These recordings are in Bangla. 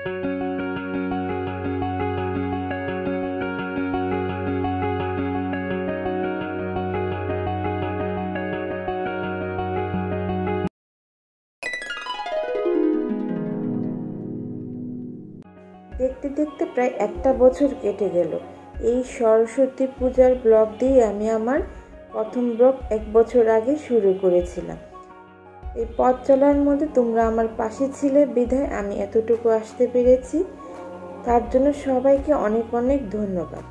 দেখতে দেখতে প্রায় একটা বছর কেটে গেল। এই সরস্বতী পূজার ব্লগ দিয়ে আমি আমার প্রথম ব্লগ 1 বছর আগে শুরু করেছিলাম। এই পথ চলার মধ্যে তোমরা আমার পাশে ছিলে বিধায় আমি এতটুকু আসতে পেরেছি, তার জন্য সবাইকে অনেক অনেক ধন্যবাদ।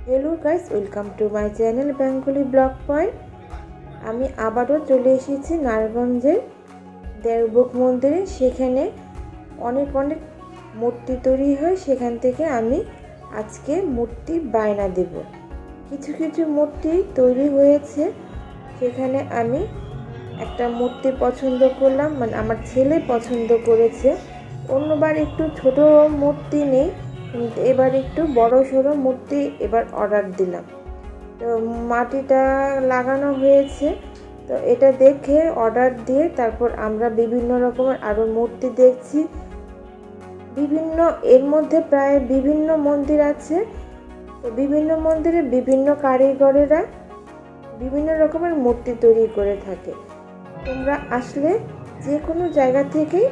Hello guys, welcome to my channel Bengali blog point. আমি আবারও চলে এসেছি নারায়ণগঞ্জের দেওবুক মন্দিরে। সেখানে অনেক অনেক মূর্তি তৈরি হয়, সেখান থেকে আমি আজকে মূর্তি বায়না দেব। কিছু কিছু মূর্তি তৈরি হয়েছে, সেখানে আমি একটা মূর্তি পছন্দ করলাম, মানে আমার ছেলে পছন্দ করেছে। অন্যবার একটু ছোট মূর্তি নেই, কিন্তু এবার একটু বড় সড়ো মূর্তি এবার অর্ডার দিলাম। তো মাটিটা লাগানো হয়েছে, তো এটা দেখে অর্ডার দিয়ে তারপর আমরা বিভিন্ন রকমের আরও মূর্তি দেখছি। এর মধ্যে প্রায় বিভিন্ন মন্দির আছে, তো বিভিন্ন মন্দিরে বিভিন্ন কারিগরেরা বিভিন্ন রকমের মূর্তি তৈরি করে থাকে। তোমরা আসলে যে কোনো জায়গা থেকেই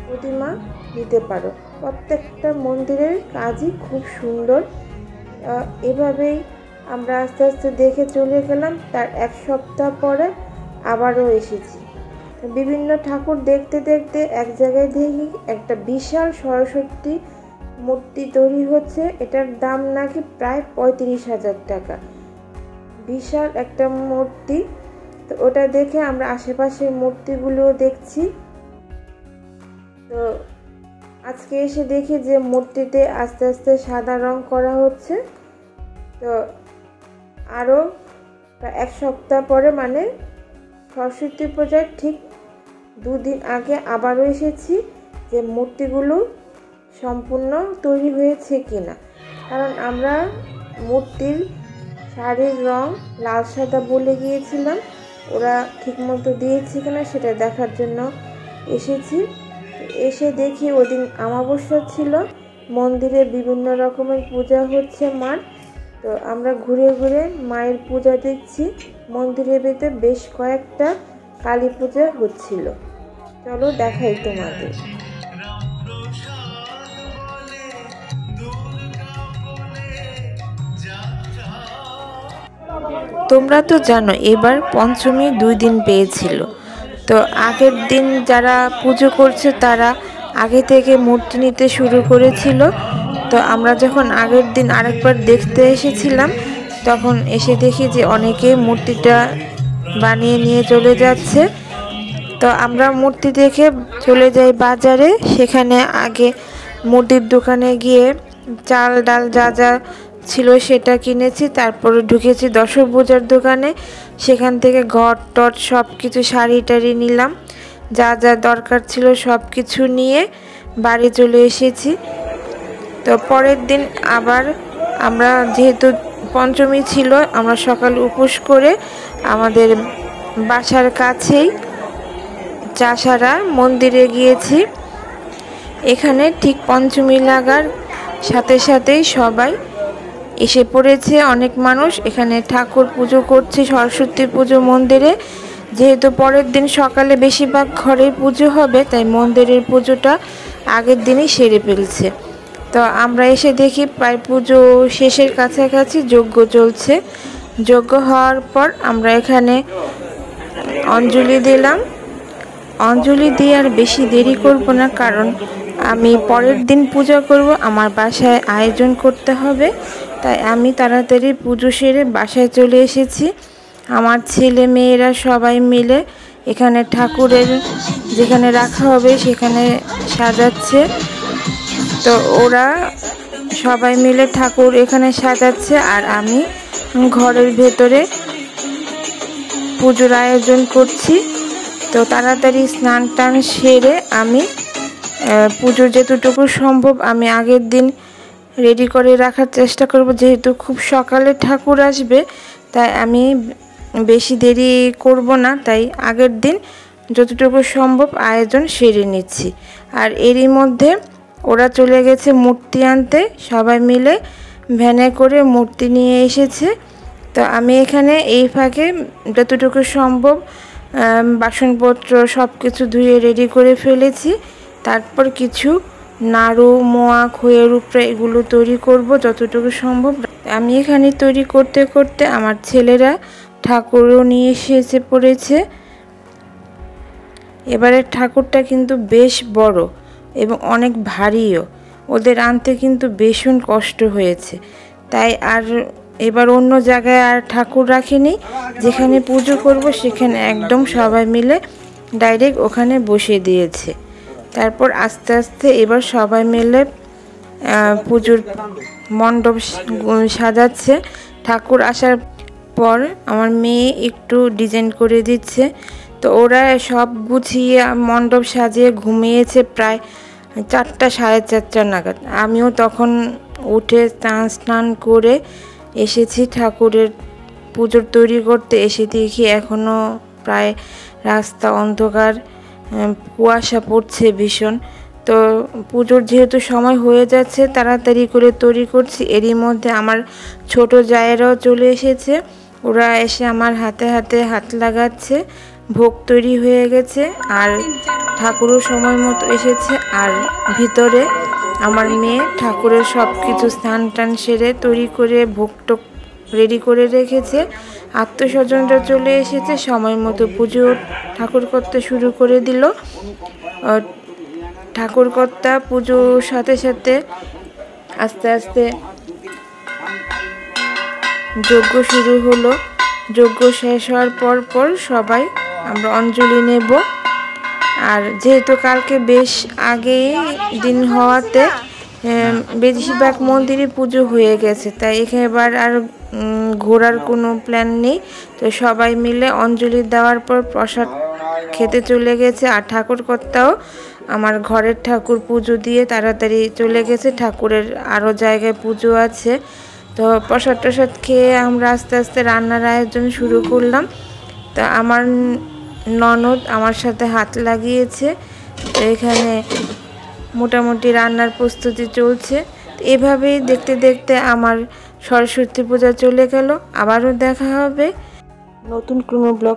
প্রতিমা নিতে পারো। প্রত্যেকটা মন্দিরের কাজই খুব সুন্দর। এভাবেই আমরা আস্তে আস্তে দেখে চলে গেলাম। তার 1 সপ্তাহ পরে আবারও এসেছি। বিভিন্ন ঠাকুর দেখতে দেখতে এক জায়গায় দেখি একটা বিশাল সরস্বতী মূর্তি তৈরি হচ্ছে। এটার দাম নাকি প্রায় 35,000 টাকা। বিশাল একটা মূর্তি। তো ওটা দেখে আমরা আশেপাশের মূর্তিগুলোও দেখছি। তো আজকে এসে দেখি যে মূর্তিতে আস্তে আস্তে সাদা রং করা হচ্ছে। তো আরও 1 সপ্তাহ পরে, মানে সরস্বতী পূজার ঠিক 2 দিন আগে আবারও এসেছি যে মূর্তিগুলো সম্পূর্ণ তৈরি হয়েছে কিনা। কারণ আমরা মূর্তির শাড়ির রং লাল সাদা বলে গিয়েছিলাম, ওরা ঠিকমতো দিয়েছে কিনা সেটা দেখার জন্য এসেছি। এসে দেখি ওদিন অমাবস্যা ছিল, মন্দিরে বিভিন্ন রকমের পূজা হচ্ছে মার। তো আমরা ঘুরে ঘুরে মায়ের পূজা দেখছি। মন্দিরের ভেতরে বেশ কয়েকটা কালী পূজা হচ্ছিল। চলো দেখাই তোমাদের। তোমরা তো জানো এবার পঞ্চমী 2 দিন পেয়েছিল। তো আগের দিন যারা পুজো করছে তারা আগে থেকে মূর্তি নিতে শুরু করেছিল। তো আমরা যখন আগের দিন আরেকবার দেখতে এসেছিলাম, তখন এসে দেখি যে অনেকে মূর্তিটা বানিয়ে নিয়ে চলে যাচ্ছে। তো আমরা মূর্তি দেখে চলে যাই বাজারে। সেখানে আগে মুদির দোকানে গিয়ে চাল ডাল যা যা ছিল সেটা কিনেছি। তারপরে ঢুকেছি দশভূজার দোকানে, সেখান থেকে ঘট টট সব কিছু শাড়ি টাড়ি নিলাম। যা যা দরকার ছিল সব কিছু নিয়ে বাড়ি চলে এসেছি। তো পরের দিন আবার আমরা, যেহেতু পঞ্চমী ছিল, আমরা সকালে উপোস করে আমাদের বাসার কাছেই চাষারা মন্দিরে গিয়েছি। এখানে ঠিক পঞ্চমী লাগার সাথে সাথেই সবাই এসে পড়েছে, অনেক মানুষ এখানে ঠাকুর পুজো করছে সরস্বতী পুজো মন্দিরে। যেহেতু পরের দিন সকালে বেশিরভাগ ঘরে পুজো হবে, তাই মন্দিরের পুজোটা আগের দিনই সেরে ফেলছে। তো আমরা এসে দেখি প্রায় পুজো শেষের কাছাকাছি যজ্ঞ চলছে। যজ্ঞ হওয়ার পর আমরা এখানে অঞ্জলি দিলাম। অঞ্জলি দিয়ে আর বেশি দেরি করব না, কারণ আমি পরের দিন পূজা করব, আমার বাসায় আয়োজন করতে হবে। তাই আমি তাড়াতাড়ি পুজো সেরে বাসায় চলে এসেছি। আমার ছেলে মেয়েরা সবাই মিলে এখানে ঠাকুরের যেখানে রাখা হবে সেখানে সাজাচ্ছে। তো ওরা সবাই মিলে ঠাকুর এখানে সাজাচ্ছে, আর আমি ঘরের ভেতরে পুজোর আয়োজন করছি। তো তাড়াতাড়ি স্নান টান সেরে আমি পুজোর যেটুকু সম্ভব আমি আগের দিন রেডি করে রাখার চেষ্টা করব। যেহেতু খুব সকালে ঠাকুর আসবে, তাই আমি বেশি দেরি করব না, তাই আগের দিন যতটুকু সম্ভব আয়োজন সেরে নিচ্ছি। আর এরই মধ্যে ওরা চলে গেছে মূর্তি আনতে, সবাই মিলে ভ্যানে করে মূর্তি নিয়ে এসেছে। তো আমি এখানে এই ফাঁকে যতটুকু সম্ভব বাসনপত্র সব কিছু ধুয়ে রেডি করে ফেলেছি। তারপর কিছু নাড়ু, মোয়া, খইয়ের উপরে এগুলো তৈরি করব যতটুকু সম্ভব। আমি এখানে তৈরি করতে করতে আমার ছেলেরা ঠাকুরও নিয়ে এসে পড়েছে। এবারের ঠাকুরটা কিন্তু বেশ বড় এবং অনেক ভারীও, ওদের আনতে কিন্তু ভীষণ কষ্ট হয়েছে। তাই আর এবার অন্য জায়গায় আর ঠাকুর রাখিনি, যেখানে পুজো করব সেখানে একদম সবাই মিলে ডাইরেক্ট ওখানে বসিয়ে দিয়েছে। তারপর আস্তে আস্তে এবার সবাই মিলে পুজোর মণ্ডপ সাজাচ্ছে। ঠাকুর আসার পর আমার মেয়ে একটু ডিজাইন করে দিচ্ছে। তো ওরা সব গুছিয়ে মণ্ডপ সাজিয়ে ঘুমিয়েছে প্রায় 4টা, 4:30 নাগাদ। আমিও তখন উঠে স্নান করে এসেছি ঠাকুরের পুজোর তৈরি করতে। এসে দেখি এখনও প্রায় রাস্তা অন্ধকার, কুয়াশা পড়ছে ভীষণ। তো পুজোর যেহেতু সময় হয়ে যাচ্ছে তাড়াতাড়ি করে তৈরি করছি। এরই মধ্যে আমার ছোট জায়েরাও চলে এসেছে। ওরা এসে আমার হাতে হাতে হাত লাগাচ্ছে। ভোগ তৈরি হয়ে গেছে আর ঠাকুরও সময় মতো এসেছে। আর ভিতরে আমার মেয়ে ঠাকুরের সব কিছু স্নান টান সেরে তৈরি করে ভোগটোক রেডি করে রেখেছে। আত্মীয়স্বজনরা চলে এসেছে, সময় মতো পুজো ঠাকুর করতে শুরু করে দিল। ঠাকুরকর্তা পুজোর সাথে সাথে আস্তে আস্তে যজ্ঞ শুরু হলো। যজ্ঞ শেষ হওয়ার পর সবাই আমরা অঞ্জলি নেব। আর যেহেতু কালকে বেশ আগে দিন হওয়াতে বেশিরভাগ মন্দিরে পুজো হয়ে গেছে, তাই এবার আর ঘোরার কোনো প্ল্যান নেই। তো সবাই মিলে অঞ্জলি দেওয়ার পর প্রসাদ খেতে চলে গেছে। আর ঠাকুরকর্তাও আমার ঘরের ঠাকুর পুজো দিয়ে তাড়াতাড়ি চলে গেছে। ঠাকুরের আরও জায়গায় পুজো আছে। তো প্রসাদ টসাদ খেয়ে আমরা আস্তে আস্তে রান্নার আয়োজন শুরু করলাম। তো আমার ননদ আমার সাথে হাত লাগিয়েছে। তো এখানে মোটামুটি রান্নার প্রস্তুতি চলছে। এভাবেই দেখতে দেখতে আমার সরস্বতী পূজা চলে গেল। আবারও দেখা হবে নতুন কোনো ব্লগ।